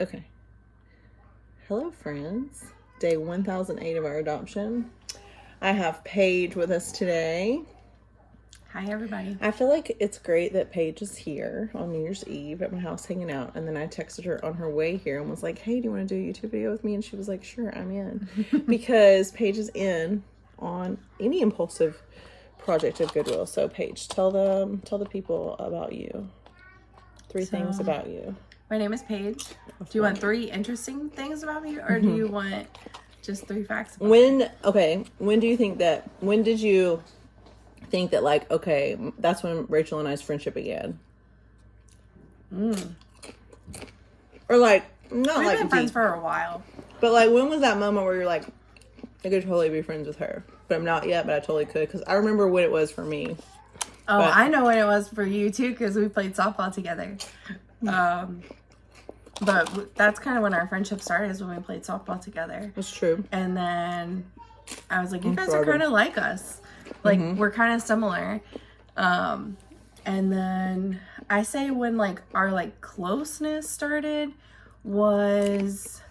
Okay. Hello, friends. Day 1008 of our adoption. I have Paige with us today. Hi, everybody. I feel like it's great that Paige is here on New Year's Eve at my house hanging out. And then I texted her on her way here and was like, hey, do you want to do a YouTube video with me? And she was like, sure, I'm in. Because Paige is in on any impulsive project of Goodwill. So Paige, tell the people about you. Three things about you. My name is Paige. Do you want 3 interesting things about me, or do you want just 3 facts about me? When did you think that, like, okay, that's when Rachel and I's friendship began? Or like, not We've like been friends deep, for a while. but like, when was that moment where you're like, I could totally be friends with her, but I'm not yet, but I totally could? Because I remember when it was for me. Oh, But- I know when it was for you too, because we played softball together. But that's kind of when our friendship started, is when we played softball together. That's true. And then I was like, you guys are kind of like us. Like, we're kind of similar. And then I say when, like, our, like, closeness started was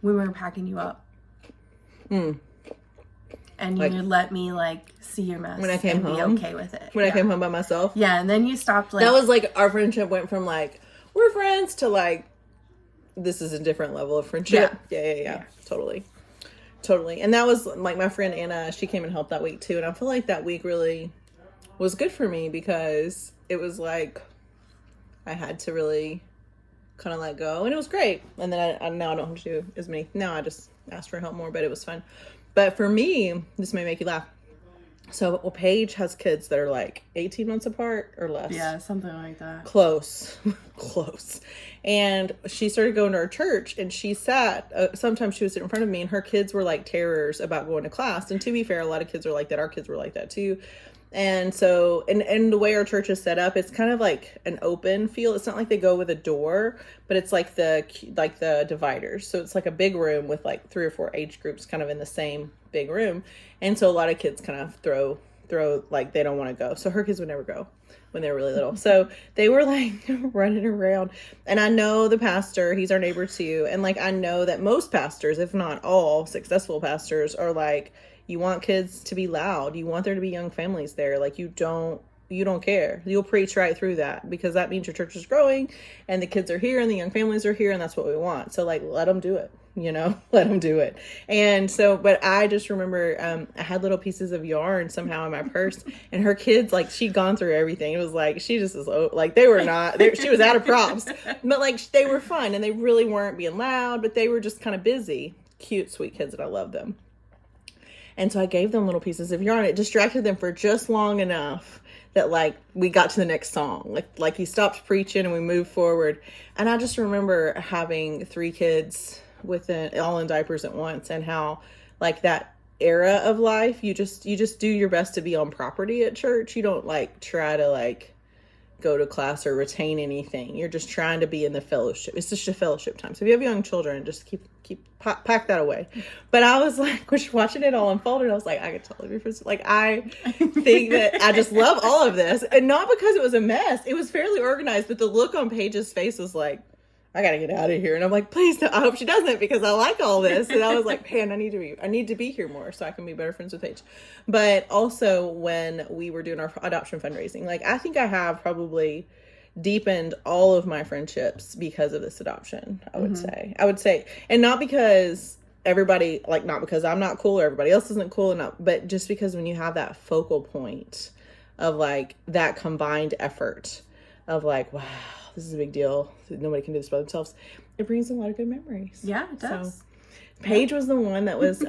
when we were packing you up. And Like- you let me, like, see your mess When I came and home? be okay with it. When I came home by myself. Yeah, and then you stopped, like... That was like, our friendship went from like, we're friends to like, this is a different level of friendship. Yeah. Totally. And that was like my friend Anna, she came and helped that week too. And I feel like that week really was good for me because it was like, I had to really kind of let go, and it was great. And then I now I don't have to do as many. Now I just asked for help more, but it was fun. But for me, this may make you laugh. So, Paige has kids that are like 18 months apart or less. Yeah, something like that. Close. And she started going to our church, and she sat, sometimes she would sit in front of me, and her kids were like terrors about going to class. And to be fair, a lot of kids are like that. Our kids were like that too. And so, and the way our church is set up, it's kind of like an open feel. It's not like they go with a door, but it's like the dividers. So it's like a big room with like 3 or 4 age groups kind of in the same big room. And so a lot of kids kind of throw like they don't want to go. So her kids would never go when they were really little. So they were like running around. And I know the pastor, he's our neighbor too. And like, I know that most pastors, if not all successful pastors, are like, you want kids to be loud. You want there to be young families there. Like, you don't care. You'll preach right through that, because that means your church is growing and the kids are here and the young families are here, and that's what we want. So like, let them do it, let them do it. And so, but I just remember, I had little pieces of yarn somehow in my purse, and her kids, like, she'd gone through everything. It was like, she just is like, they were not, she was out of props, but like, they were fun, and they really weren't being loud, but they were just kind of busy, cute, sweet kids, and I love them. And so I gave them little pieces of yarn. It distracted them for just long enough that like we got to the next song. Like he stopped preaching and we moved forward. And I just remember having 3 kids all in diapers at once, and how like that era of life, you just do your best to be on property at church. You don't like try to like go to class or retain anything. You're just trying to be in the fellowship. It's just a fellowship time. So if you have young children, just pack that away. But I was like, watching it all unfold, and I was like, I could totally be friends. Like, I think that I just love all of this, and not because it was a mess. It was fairly organized, but the look on Paige's face was like, I gotta get out of here. And I'm like, please, no, I hope she doesn't, because I like all this. And I was like, man, I need to be here more so I can be better friends with Paige. But also when we were doing our adoption fundraising, like, I think I have probably deepened all of my friendships because of this adoption. I would say, and not because everybody, like, not because I'm not cool or everybody else isn't cool enough, but just because when you have that focal point of like that combined effort of like, wow, this is a big deal, nobody can do this by themselves, it brings a lot of good memories. Yeah, it does. So Paige was the one that was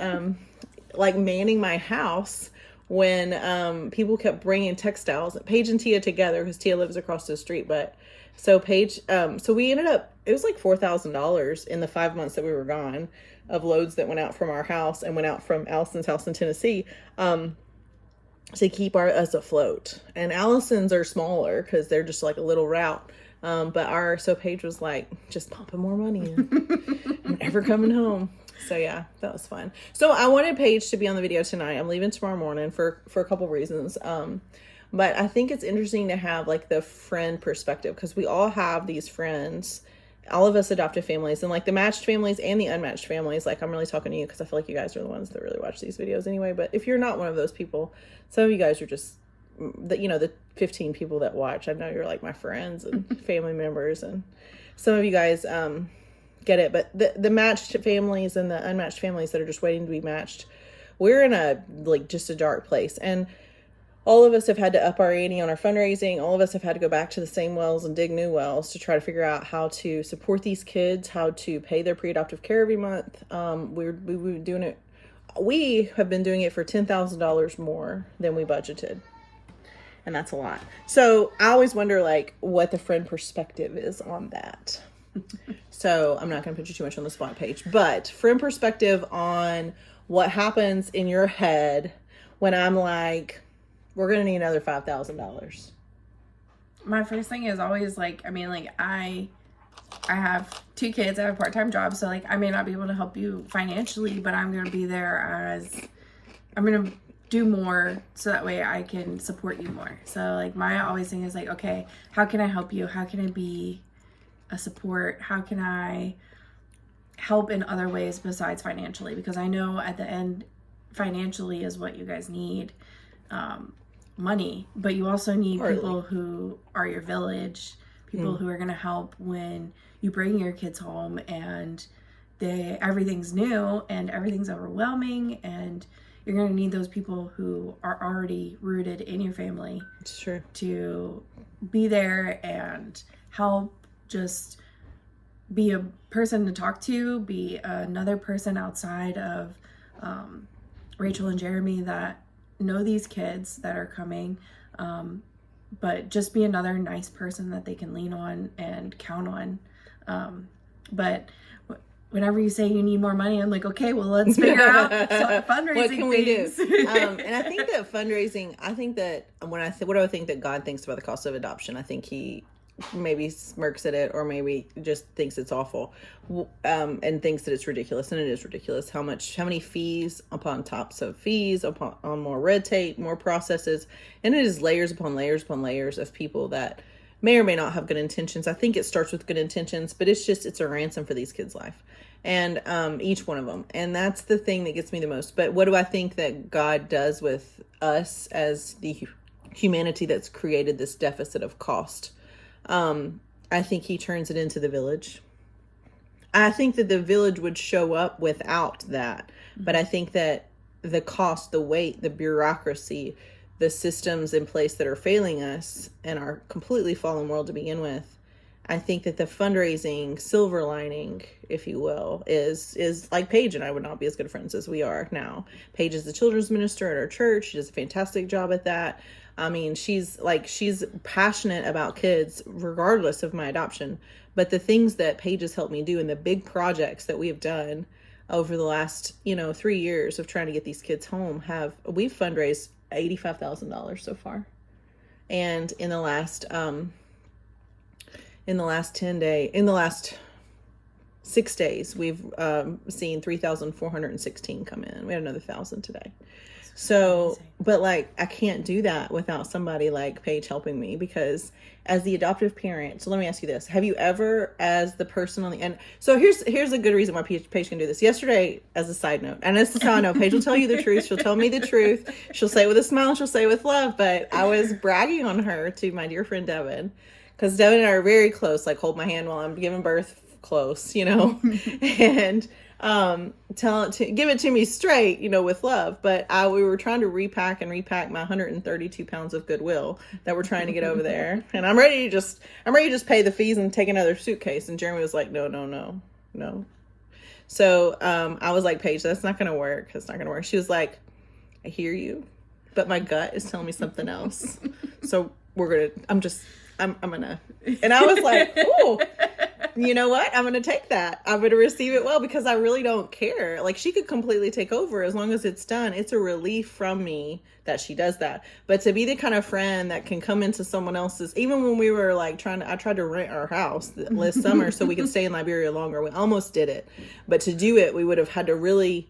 like manning my house when people kept bringing textiles. Paige and Tia together, because Tia lives across the street. But so Paige, so we ended up, it was like $4,000 in the 5 months that we were gone, of loads that went out from our house and went out from Allison's house in Tennessee, to keep us afloat. And Allison's are smaller because they're just like a little route. So Paige was like just pumping more money in. I'm never coming home. So yeah, that was fun. So I wanted Paige to be on the video tonight. I'm leaving tomorrow morning for a couple reasons. But I think it's interesting to have like the friend perspective, because we all have these friends all of us adoptive families, and like the matched families and the unmatched families, like I'm really talking to you because I feel like you guys are the ones that really watch these videos anyway. But if you're not one of those people, some of you guys are just the 15 people that watch. I know you're like my friends and family members, and some of you guys get it. But the matched families and the unmatched families that are just waiting to be matched, we're in a just a dark place. And all of us have had to up our ante on our fundraising. All of us have had to go back to the same wells and dig new wells to try to figure out how to support these kids, how to pay their pre-adoptive care every month. We've been doing it. We have been doing it for $10,000 more than we budgeted. And that's a lot. So I always wonder what the friend perspective is on that. So I'm not going to put you too much on the spot, Paige, but friend perspective on what happens in your head when I'm like, we're going to need another $5,000. My first thing is always I have 2 kids. I have a part-time job. So I may not be able to help you financially, but I'm going to be there I'm going to do more so that way I can support you more. So my always thing is okay, how can I help you? How can I be a support? How can I help in other ways besides financially? Because I know at the end, financially is what you guys need. Money, but you also need people who are your village, people who are going to help when you bring your kids home and everything's new and everything's overwhelming, and you're going to need those people who are already rooted in your family. It's true. To be there and help, just be a person to talk to, be another person outside of Rachel and Jeremy that know these kids that are coming, but just be another nice person that they can lean on and count on. But whenever you say you need more money, I'm like, okay, well, let's figure out some fundraising what can things. We do? And I think that fundraising, I think that what do I think that God thinks about the cost of adoption? I think he maybe smirks at it, or maybe just thinks it's awful, and thinks that it's ridiculous. And it is ridiculous how many fees upon tops of fees, on more red tape, more processes. And it is layers upon layers upon layers of people that may or may not have good intentions. I think it starts with good intentions, but it's a ransom for these kids' life. And each one of them. And that's the thing that gets me the most. But what do I think that God does with us as the humanity that's created this deficit of cost? I think he turns it into the village. I think that the village would show up without that. But I think that the cost, the weight, the bureaucracy, the systems in place that are failing us and our completely fallen world to begin with, I think that the fundraising silver lining, if you will, is like Paige and I would not be as good friends as we are now. Paige is the children's minister at our church. She does a fantastic job at that. I mean, she's passionate about kids regardless of my adoption. But the things that Paige has helped me do and the big projects that we have done over the last, 3 years of trying to get these kids home, we've fundraised $85,000 so far. And in the last 6 days, we've seen 3,416 come in. We had another 1,000 today. So, but I can't do that without somebody like Paige helping me, because as the adoptive parent, so let me ask you this. Have you ever, as the person on the end, so here's a good reason why Paige can do this. Yesterday, as a side note, and this is how I know, Paige will tell you the truth. She'll tell me the truth. She'll say it with a smile. She'll say it with love. But I was bragging on her to my dear friend Devin, because Devin and I are very close, hold my hand while I'm giving birth close, and give it to me straight, with love. But we were trying to repack my 132 pounds of goodwill that we're trying to get over there. And I'm ready to just pay the fees and take another suitcase. And Jeremy was like, no. So I was like, Paige, that's not going to work. That's not going to work. She was like, I hear you, but my gut is telling me something else. So I'm gonna, and I was like, oh, you know what? I'm going to take that. I'm going to receive it well, because I really don't care. She could completely take over as long as it's done. It's a relief from me that she does that. But to be the kind of friend that can come into someone else's, even when we were I tried to rent our house last summer so we could stay in Liberia longer. We almost did it. But to do it, we would have had to really,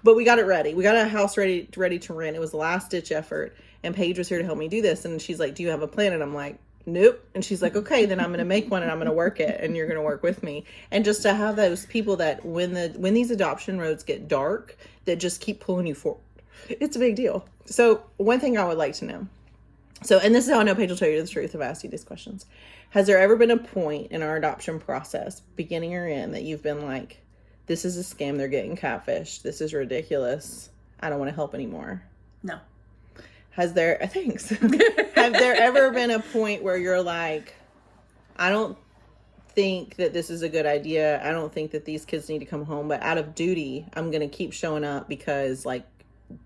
but we got it ready. We got a house ready to rent. It was a last ditch effort. And Paige was here to help me do this. And she's like, do you have a plan? And I'm like, nope. And she's like, okay, then I'm going to make one and I'm going to work it and you're going to work with me. And just to have those people that when these adoption roads get dark, that just keep pulling you forward. It's a big deal. So one thing I would like to know. So, and this is how I know Paige will tell you the truth if I ask you these questions. Has there ever been a point in our adoption process, beginning or end, that you've been like, this is a scam, they're getting catfished, this is ridiculous, I don't want to help anymore? No. Has there, thanks. Have there ever been a point where you're like, I don't think that this is a good idea. I don't think that these kids need to come home, but out of duty, I'm going to keep showing up because like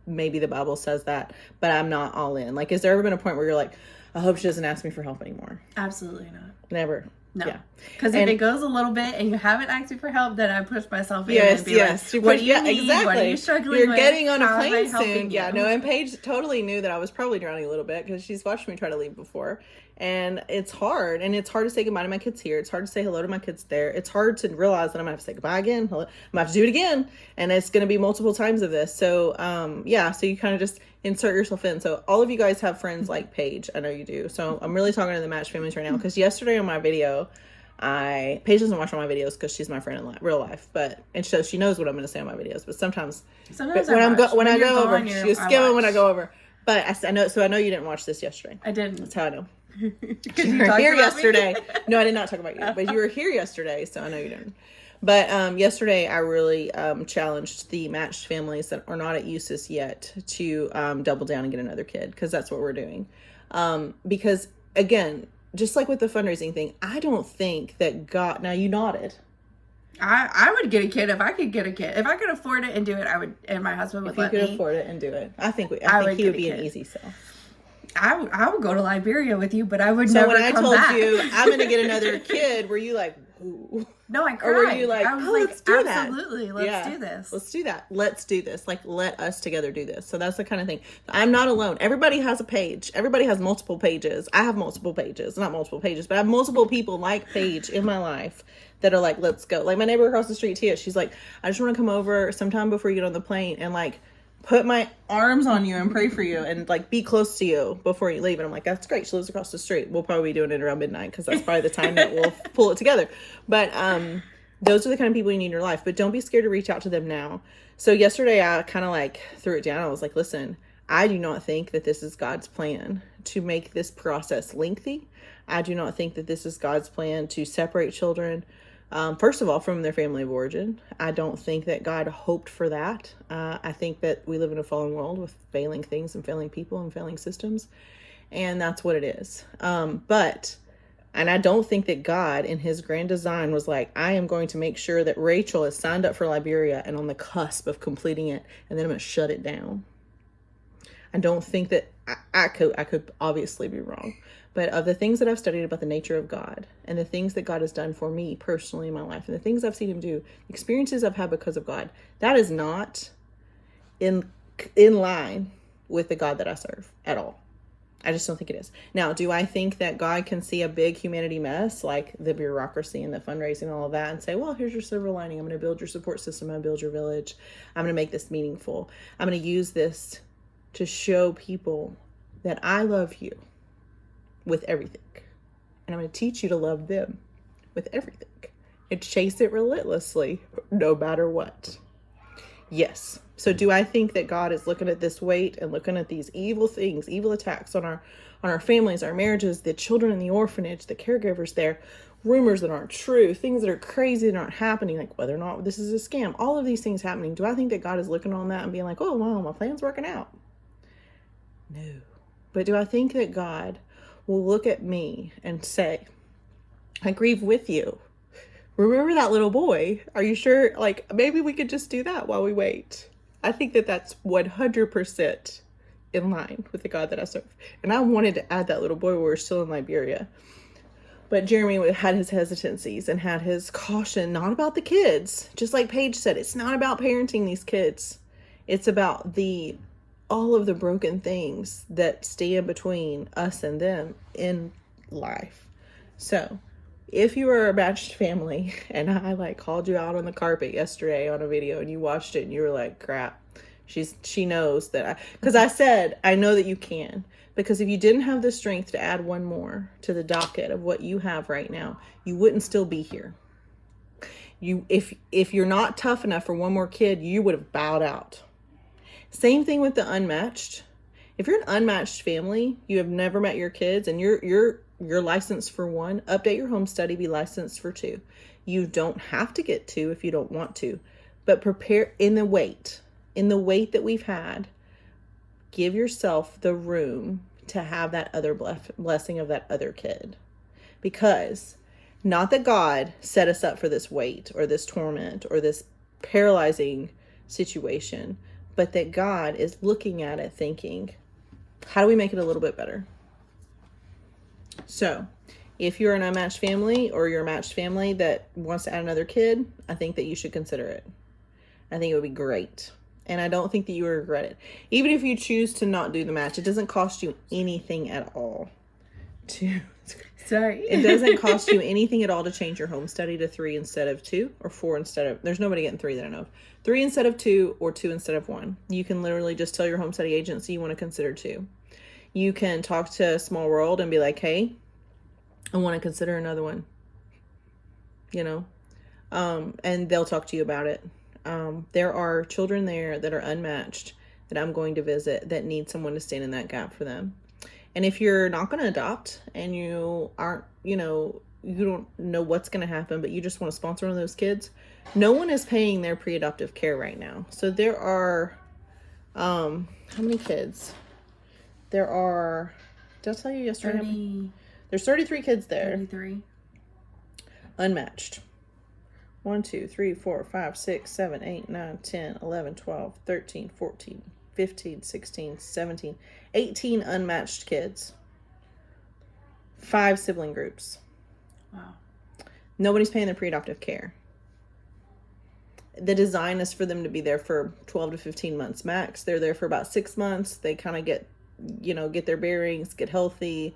maybe the Bible says that, but I'm not all in. Like, has there ever been a point where you're like, I hope she doesn't ask me for help anymore? Absolutely not. Never. No. Yeah. Because if it goes a little bit and you haven't asked me for help, then I push myself in yes, and be yes. like, what do you need? Exactly. What are you struggling You're with? getting on a How am I plane helping soon. you? Yeah, no, and Paige totally knew that I was probably drowning a little bit because she's watched me try to leave before. And it's hard. And it's hard to say goodbye to my kids here. It's hard to say hello to my kids there. It's hard to realize that I'm going to have to say goodbye again. I'm going to have to do it again. And it's going to be multiple times of this. So, yeah, so you kind of just insert yourself in. So all of you guys have friends like Paige. I know you do. So I'm really talking to the match families right now because yesterday on my video, Paige doesn't watch all my videos because she's my friend in real life, and so she knows what I'm going to say on my videos. But sometimes when I go over, she's skimming when I go over. But I know, so I know you didn't watch this yesterday. I didn't. That's how I know. Because you were here yesterday. No, I did not talk about you, but you were here yesterday, so I know you didn't. But yesterday, I really challenged the matched families that are not at USIS yet to double down and get another kid, because that's what we're doing. Because again, just like with the fundraising thing, I don't think that God. Now you nodded. I would get a kid if I could get a kid. If I could afford it and do it, I would. And my husband would let me. If you could afford it and do it, I think he would be an easy sell. I would go to Liberia with you, but I would never come back. So when I told you I'm going to get another kid, were you like, ooh? No, I cried. Or were you like, I was let's do that. Absolutely, let's do this. Let's do that. Let's do this. Like, let us together do this. So that's the kind of thing. I'm not alone. Everybody has a page. Everybody has multiple pages. I have multiple pages. Not multiple pages, but I have multiple people like Paige in my life that are like, let's go. Like my neighbor across the street, Tia, she's like, I just want to come over sometime before you get on the plane and like put my arms on you and pray for you and like be close to you before you leave. And I'm like, that's great. She lives across the street. We'll probably be doing it around midnight because that's probably the time that we'll pull it together. But those are the kind of people you need in your life. But don't be scared to reach out to them now. So yesterday I kind of like threw it down. I was like, listen, I do not think that this is God's plan to make this process lengthy. I do not think that this is God's plan to separate children, first of all, from their family of origin. I don't think that God hoped for that. I think that we live in a fallen world with failing things and failing people and failing systems. And that's what it is. And I don't think that God in his grand design was like, I am going to make sure that Rachel is signed up for Liberia and on the cusp of completing it. And then I'm going to shut it down. I don't think that I could obviously be wrong. But of the things that I've studied about the nature of God and the things that God has done for me personally in my life and the things I've seen him do, experiences I've had because of God, that is not in line with the God that I serve at all. I just don't think it is. Now, do I think that God can see a big humanity mess like the bureaucracy and the fundraising and all of that and say, well, here's your silver lining. I'm going to build your support system. I'm going to build your village. I'm going to make this meaningful. I'm going to use this to show people that I love you with everything. And I'm going to teach you to love them with everything and chase it relentlessly, no matter what. Yes. So do I think that God is looking at this weight and looking at these evil things, evil attacks on our families, our marriages, the children in the orphanage, the caregivers there, rumors that aren't true, things that are crazy that aren't happening, like whether or not this is a scam, all of these things happening. Do I think that God is looking on that and being like, oh, wow, my plan's working out? No. But do I think that God will look at me and say, I grieve with you. Remember that little boy? Are you sure? Like, maybe we could just do that while we wait. I think that that's 100% in line with the God that I serve. And I wanted to add that little boy when we were still in Liberia. But Jeremy had his hesitancies and had his caution, not about the kids. Just like Paige said, it's not about parenting these kids. It's about all of the broken things that stand between us and them in life. So if you are a matched family and I called you out on the carpet yesterday on a video and you watched it and you were like, crap, She knows that because I said, I know that you can. Because if you didn't have the strength to add one more to the docket of what you have right now, you wouldn't still be here. If you're not tough enough for one more kid, you would have bowed out. Same thing with the unmatched. If you're an unmatched family, you have never met your kids, and you're licensed for one, update your home study, be licensed for two. You don't have to get two if you don't want to, but prepare in the wait that we've had. Give yourself the room to have that other blessing of that other kid, because not that God set us up for this weight or this torment or this paralyzing situation, but that God is looking at it thinking, how do we make it a little bit better? So if you're an unmatched family or you're a matched family that wants to add another kid, I think that you should consider it. I think it would be great. And I don't think that you will regret it. Even if you choose to not do the match, it doesn't cost you anything at all it doesn't cost you anything at all to change your home study to 3 instead of 2, or 4 instead of, there's nobody getting 3 that I know of. 3 instead of 2, or 2 instead of 1. You can literally just tell your home study agency you want to consider 2. You can talk to Small World and be like, hey, I want to consider another one, and they'll talk to you about it. There are children there that are unmatched that I'm going to visit that need someone to stand in that gap for them. And if you're not going to adopt and you aren't, you don't know what's going to happen, but you just want to sponsor one of those kids, no one is paying their pre-adoptive care right now. So there are, how many kids? There are, did I tell you yesterday? 30. There's 33 kids there. 33. Unmatched. 1, 2, 3, 4, 5, 6, 7, 8, 9, 10, 11, 12, 13, 14, 15, 16, 17, 18 unmatched kids. 5 sibling groups. Wow. Nobody's paying their pre-adoptive care. The design is for them to be there for 12 to 15 months max. They're there for about 6 months. They kind of get their bearings, get healthy,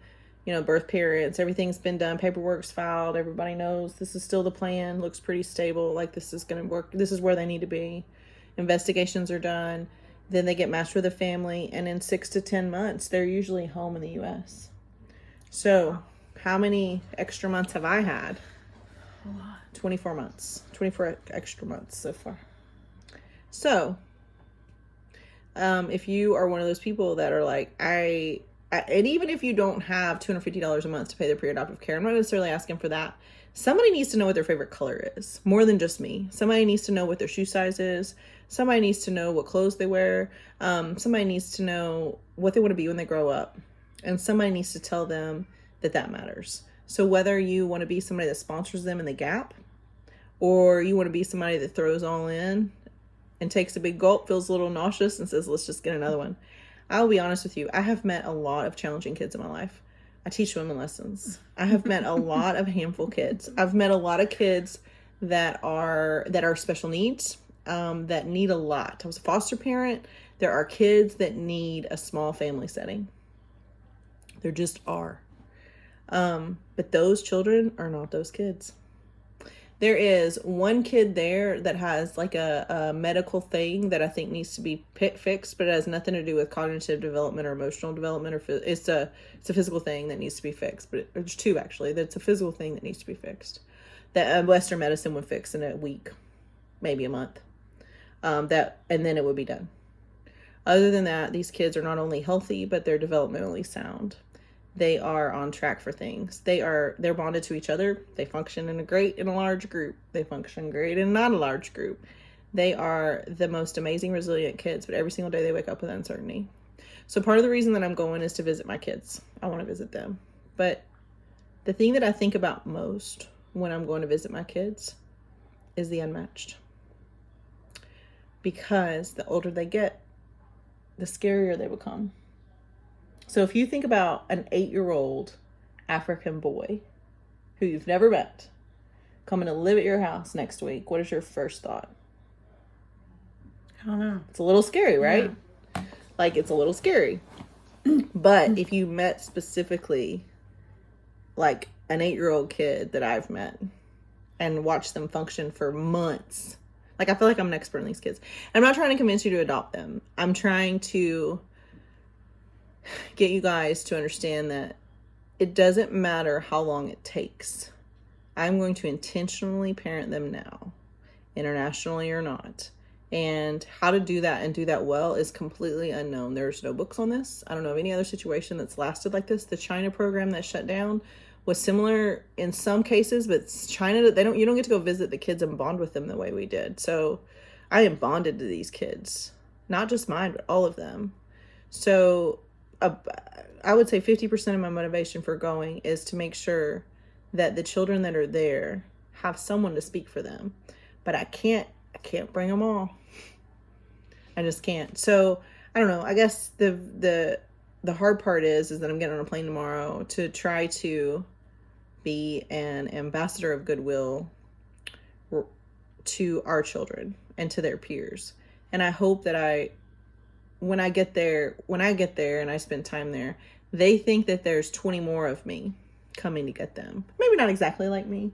birth parents, everything's been done, paperwork's filed, everybody knows this is still the plan, looks pretty stable, like this is going to work, this is where they need to be. Investigations are done. Then they get matched with a family, and in 6 to 10 months, they're usually home in the U.S. So, how many extra months have I had? A lot. 24 months. 24 extra months so far. So, if you are one of those people that are like, and even if you don't have $250 a month to pay their pre-adoptive care, I'm not necessarily asking for that. Somebody needs to know what their favorite color is, more than just me. Somebody needs to know what their shoe size is. Somebody needs to know what clothes they wear. Somebody needs to know what they want to be when they grow up. And somebody needs to tell them that matters. So whether you want to be somebody that sponsors them in the gap, or you want to be somebody that throws all in and takes a big gulp, feels a little nauseous, and says, let's just get another one. I'll be honest with you. I have met a lot of challenging kids in my life. I teach women lessons. I have met a lot of handful kids. I've met a lot of kids that are special needs, that need a lot. I was a foster parent. There are kids that need a small family setting. There just are. But those children are not those kids. There is one kid there that has like a medical thing that I think needs to be fixed, but it has nothing to do with cognitive development or emotional development, or it's a physical thing that needs to be fixed. But there's 2 actually. That's a physical thing that needs to be fixed. That Western medicine would fix in a week, maybe a month. And then it would be done. Other than that, these kids are not only healthy, but they're developmentally sound. They are on track for things. They're bonded to each other. They function in a large group. They function great in not a large group. They are the most amazing, resilient kids, but every single day they wake up with uncertainty. So part of the reason that I'm going is to visit my kids. I want to visit them. But the thing that I think about most when I'm going to visit my kids is the unmatched. Because the older they get, the scarier they become. So if you think about an 8-year-old African boy who you've never met coming to live at your house next week, what is your first thought? I don't know. It's a little scary, right? Yeah. Like, it's a little scary. But if you met specifically like an 8-year-old kid that I've met and watched them function for months, Like, I feel like I'm an expert in these kids. I'm not trying to convince you to adopt them. I'm trying to get you guys to understand that it doesn't matter how long it takes. I'm going to intentionally parent them now, internationally or not. And how to do that and do that well is completely unknown. There's no books on this. I don't know of any other situation that's lasted like this. The China program that shut down was similar in some cases, but China, you don't get to go visit the kids and bond with them the way we did. So I am bonded to these kids, not just mine, but all of them. So I would say 50% of my motivation for going is to make sure that the children that are there have someone to speak for them. But I can't bring them all. I just can't. So I don't know. I guess the hard part is that I'm getting on a plane tomorrow to try to be an ambassador of goodwill to our children and to their peers. And I hope that when I get there and I spend time there, they think that there's 20 more of me coming to get them. Maybe not exactly like me,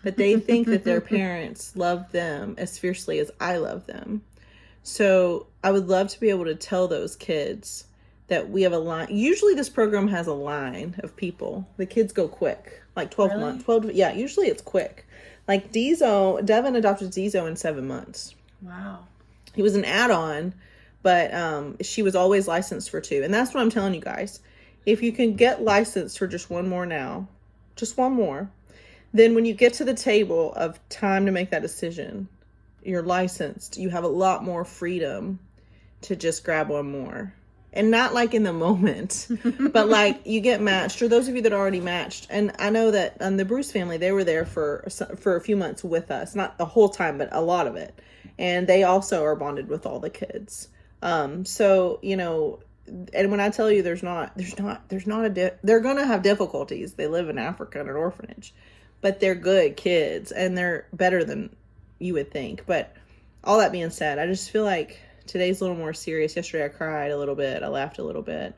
but they think that their parents love them as fiercely as I love them. So I would love to be able to tell those kids that we have a line. Usually this program has a line of people. The kids go quick, like 12 Really? months. Yeah, usually it's quick. Like Devin adopted Zizo in 7 months. Wow. He was an add-on, but she was always licensed for 2. And that's what I'm telling you guys. If you can get licensed for just one more now, just one more, then when you get to the table of time to make that decision, you're licensed. You have a lot more freedom to just grab one more. And not like in the moment, but like you get matched, or those of you that are already matched. And I know that the Bruce family, they were there for a few months with us, not the whole time, but a lot of it. And they also are bonded with all the kids. So, you know, and when I tell you they're going to have difficulties. They live in Africa in an orphanage, but they're good kids and they're better than you would think. But all that being said, I just feel like today's a little more serious. Yesterday I cried a little bit. I laughed a little bit.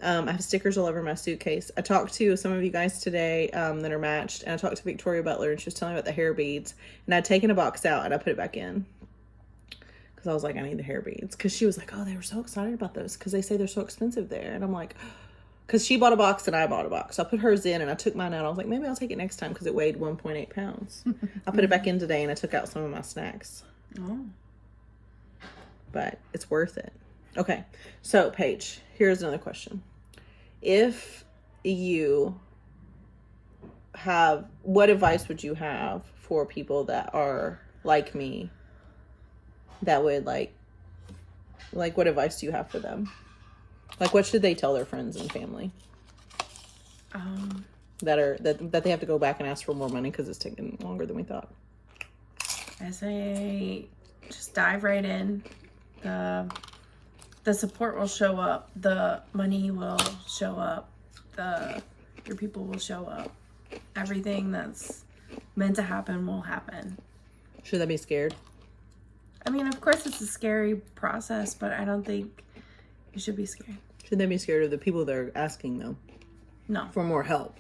I have stickers all over my suitcase. I talked to some of you guys today that are matched, and I talked to Victoria Butler, and she was telling me about the hair beads. And I'd taken a box out and I put it back in because I was like, I need the hair beads. Because she was like, oh, they were so excited about those because they say they're so expensive there. And I'm like, because she bought a box and I bought a box. So I put hers in and I took mine out. I was like, maybe I'll take it next time because it weighed 1.8 pounds. I put it back in today and I took out some of my snacks. Oh. But it's worth it. Okay, so Paige, here's another question. If you have, what advice would you have for people that are like me, that would like what advice do you have for them? Like, what should they tell their friends and family? That they have to go back and ask for more money because it's taking longer than we thought. I say just dive right in. The support will show up. The money will show up. Your people will show up. Everything that's meant to happen will happen. Should they be scared? I mean, of course it's a scary process, but I don't think you should be scared. Should they be scared of the people that are asking, though? No. For more help.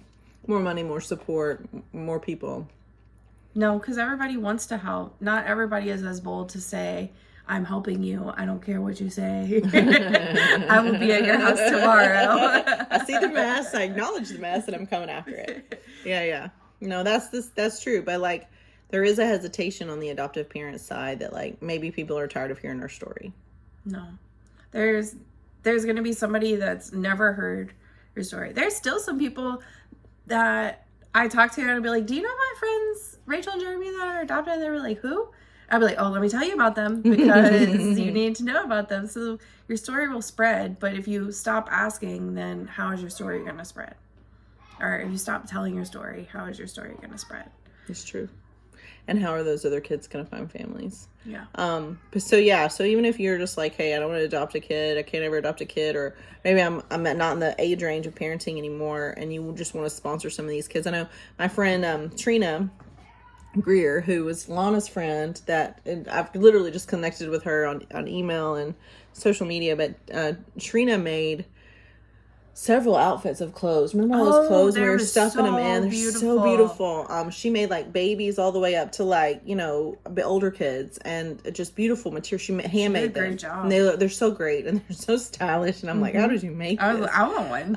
More money, more support, more people. No, because everybody wants to help. Not everybody is as bold to say, I'm helping you. I don't care what you say. I will be at your house tomorrow. I see the mess. I acknowledge the mess and I'm coming after it. Yeah. No, that's true. But like, there is a hesitation on the adoptive parent side that like, maybe people are tired of hearing our story. No. There's going to be somebody that's never heard your story. There's still some people that I talk to and I'll be like, do you know my friends, Rachel and Jeremy, that are adopted? And they were like, who? I'd be like, oh, let me tell you about them because you need to know about them. So your story will spread. But if you stop asking, then how is your story going to spread? Or if you stop telling your story, how is your story going to spread? It's true. And how are those other kids going to find families? Yeah. So even if you're just like, hey, I don't want to adopt a kid, I can't ever adopt a kid, or maybe I'm not in the age range of parenting anymore, and you just want to sponsor some of these kids. I know my friend Trina Greer, who was Lana's friend, and I've literally just connected with her on email and social media, but Trina made several outfits of clothes. Remember all those Oh, clothes? We they were were stuffing them in. so They're so beautiful. She made like babies all the way up to like, you know, a bit older kids, and just beautiful material. She handmade them. Great job. And they're so great and they're so stylish. And I'm like, how did you make this? I want one.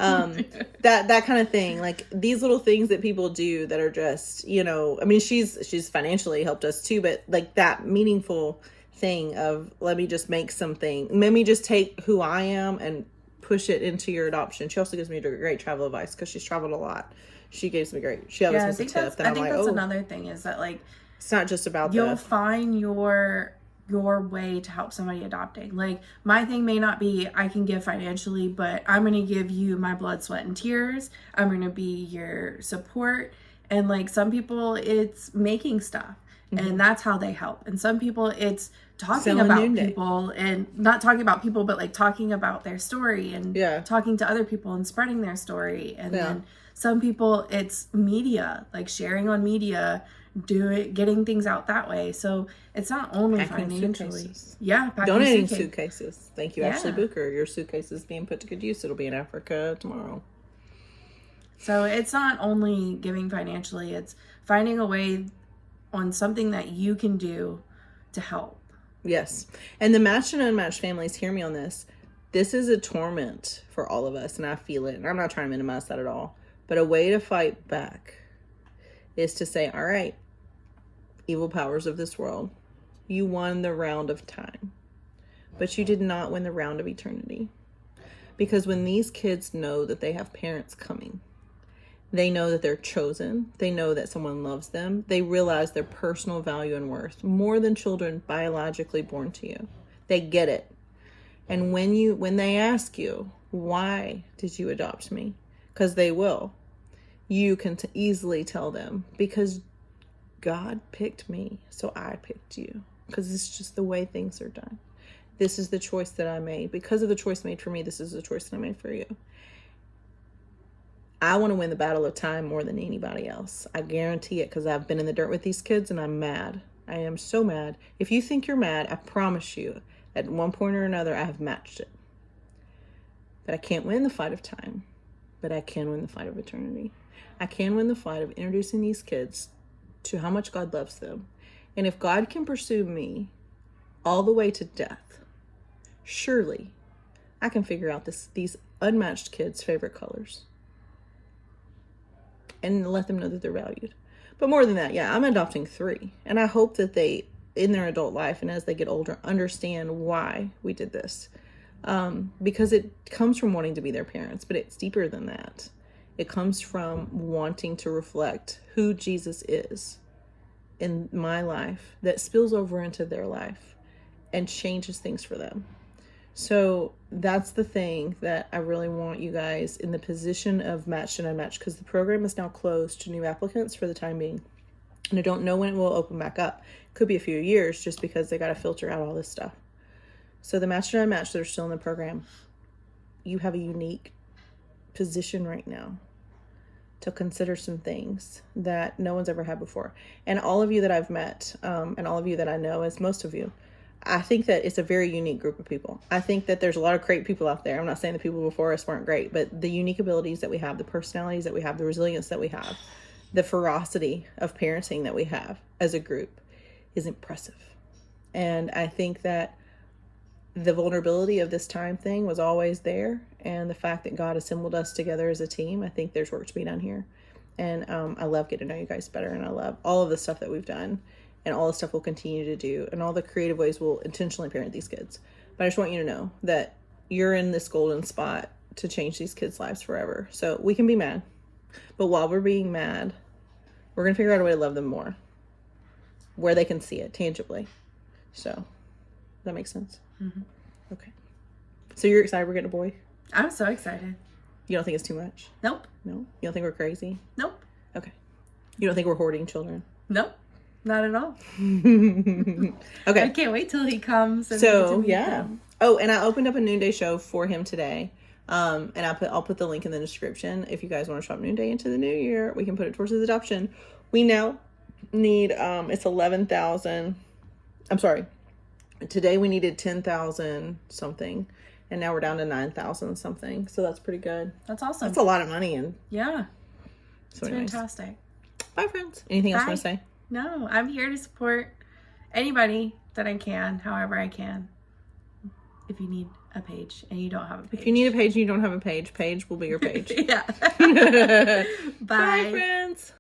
That kind of thing. Like these little things that people do that are just, you know, I mean, she's financially helped us too, but like that meaningful thing of let me just make something. Let me just take who I am and push it into your adoption. She also gives me great travel advice because she's traveled a lot. She gives me great. She always has a tip. I think that's another thing is that like it's not just about you'll find your way to help somebody adopting. Like my thing may not be I can give financially, but I'm going to give you my blood, sweat, and tears. I'm going to be your support. And like some people, it's making stuff, and that's how they help. And some people, it's talking about people and not talking about people, but like talking about their story and talking to other people and spreading their story. And then some people it's media, like sharing on media, getting things out that way. So it's not only financially. Donating suitcases. Thank you, Ashley Booker. Your suitcase is being put to good use. It'll be in Africa tomorrow. So it's not only giving financially, it's finding a way on something that you can do to help. Yes. And the matched and unmatched families, hear me on this. This is a torment for all of us, and I feel it. And I'm not trying to minimize that at all. But a way to fight back is to say, all right, evil powers of this world, you won the round of time, but you did not win the round of eternity. Because when these kids know that they have parents coming, they know that they're chosen. They know that someone loves them. They realize their personal value and worth more than children biologically born to you. They get it. And when they ask you, why did you adopt me? Because they will. You can easily tell them, because God picked me, so I picked you. Because it's just the way things are done. This is the choice that I made. Because of the choice made for me, this is the choice that I made for you. I want to win the battle of time more than anybody else. I guarantee it, because I've been in the dirt with these kids and I'm mad. I am so mad. If you think you're mad, I promise you, at one point or another, I have matched it. But I can't win the fight of time. But I can win the fight of eternity. I can win the fight of introducing these kids to how much God loves them. And if God can pursue me all the way to death, surely I can figure out these unmatched kids' favorite colors. And let them know that they're valued. But more than that, I'm adopting 3. And I hope that they, in their adult life and as they get older, understand why we did this. Because it comes from wanting to be their parents, but it's deeper than that. It comes from wanting to reflect who Jesus is in my life that spills over into their life and changes things for them. So that's the thing that I really want you guys in the position of matched and unmatched, because the program is now closed to new applicants for the time being. And I don't know when it will open back up. Could be a few years, just because they got to filter out all this stuff. So the matched and unmatched that are still in the program, you have a unique position right now to consider some things that no one's ever had before. And all of you that I've met, and all of you that I know, as most of you, I think that it's a very unique group of people. I think that there's a lot of great people out there. I'm not saying the people before us weren't great, but the unique abilities that we have, the personalities that we have, the resilience that we have, the ferocity of parenting that we have as a group is impressive. And I think that the vulnerability of this time thing was always there. And the fact that God assembled us together as a team, I think there's work to be done here. And I love getting to know you guys better. And I love all of the stuff that we've done. And all the stuff we'll continue to do, and all the creative ways we'll intentionally parent these kids. But I just want you to know that you're in this golden spot to change these kids' lives forever. So we can be mad, but while we're being mad, we're going to figure out a way to love them more, where they can see it tangibly. So, does that make sense? Mm-hmm. Okay. So you're excited we're getting a boy? I'm so excited. You don't think it's too much? Nope. No? You don't think we're crazy? Nope. Okay. You don't think we're hoarding children? Nope. Not at all. Okay. I can't wait till he comes. And him. Oh, and I opened up a noonday show for him today. And I'll put the link in the description. If you guys want to shop noonday into the new year, we can put it towards his adoption. We now need, it's 11,000. I'm sorry. Today we needed 10,000 something. and now we're down to 9,000 something. So that's pretty good. That's awesome. That's a lot of money. And yeah. so It's fantastic. Bye, friends. Anything else you want to say? No, I'm here to support anybody that I can, however I can. If you need a page and you don't have a page. If you need a page and you don't have a page, Paige will be your page. Yeah. Bye, friends.